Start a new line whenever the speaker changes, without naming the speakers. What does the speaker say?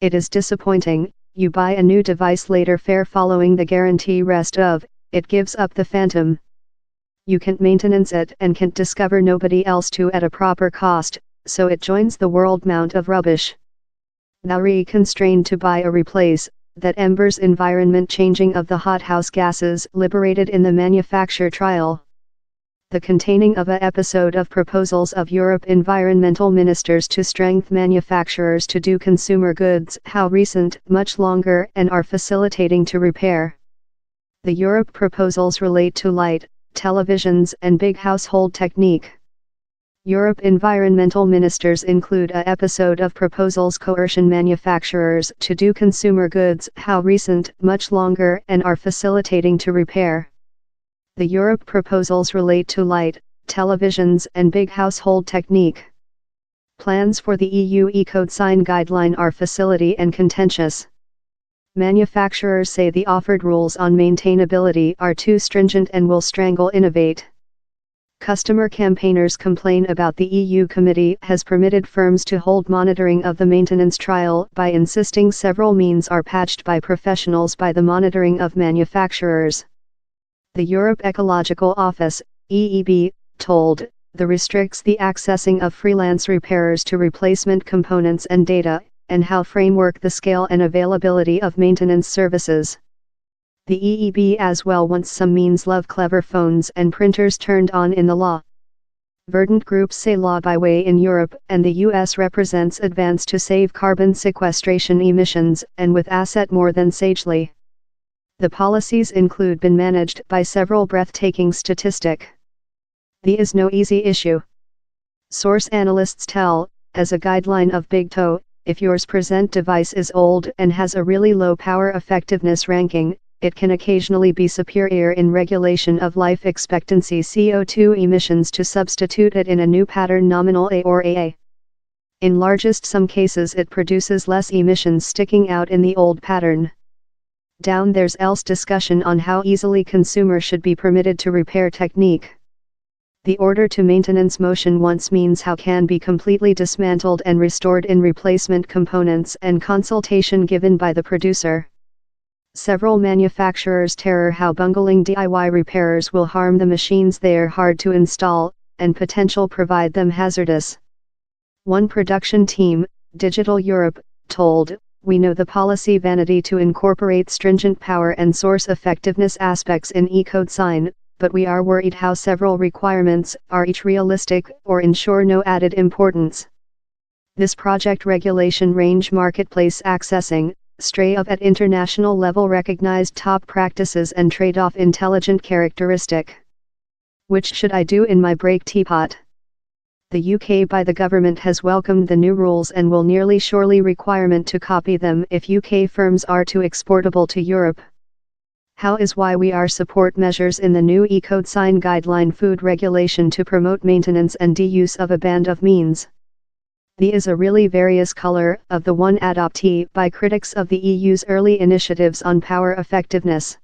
It is disappointing. You buy a new device later fair following the guarantee rest of, it gives up the phantom. You can't maintenance it and can't discover nobody else to at a proper cost, so it joins the world mount of rubbish. Thou constrained to buy a replace, that embers environment changing of the hothouse gases liberated in the manufacture trial. The containing of a episode of proposals of Europe environmental ministers to strengthen manufacturers to do consumer goods how recent, much longer and are facilitating to repair. The Europe proposals relate to light, televisions and big household technique. Europe environmental ministers include a episode of proposals coercion manufacturers to do consumer goods how recent, much longer and are facilitating to repair. The Europe proposals relate to light, televisions and big household technique. Plans for the EU Ecodesign guideline are facility and contentious. Manufacturers say the offered rules on maintainability are too stringent and will strangle innovate. Customer campaigners complain about the EU Committee has permitted firms to hold monitoring of the maintenance trial by insisting several means are patched by professionals by the monitoring of manufacturers. The Europe Ecological Office, EEB, told, the restricts the accessing of freelance repairers to replacement components and data, and how framework the scale and availability of maintenance services. The EEB as well wants some means love clever phones and printers turned on in the law. Verdant groups say law by way in Europe and the US represents advance to save carbon sequestration emissions and with asset more than sagely. The policies include been managed by several breathtaking statistic. The is no easy issue. Source analysts tell, as a guideline of Big Toe, if yours present device is old and has a really low power effectiveness ranking, it can occasionally be superior in regulation of life expectancy CO2 emissions to substitute it in a new pattern nominal A or AA. In largest some cases it produces less emissions sticking out in the old pattern. Down there's else discussion on how easily consumer should be permitted to repair technique. The order to maintenance motion once means how can be completely dismantled and restored in replacement components and consultation given by the producer. Several manufacturers terror how bungling DIY repairers will harm the machines they are hard to install, and potential provide them hazardous. One production team, Digital Europe, told, we know the policy vanity to incorporate stringent power and source effectiveness aspects in Ecodesign, but we are worried how several requirements are each realistic or ensure no added importance. This project regulation range marketplace accessing, stray of at international level recognized top practices and trade-off intelligent characteristic. Which should I do in my brake teapot? The UK by the government has welcomed the new rules and will nearly surely requirement to copy them if UK firms are to exportable to Europe. How is why we are support measures in the new Ecodesign guideline food regulation to promote maintenance and de-use of a band of means. The is a really various color of the one adoptee by critics of the EU's early initiatives on power effectiveness.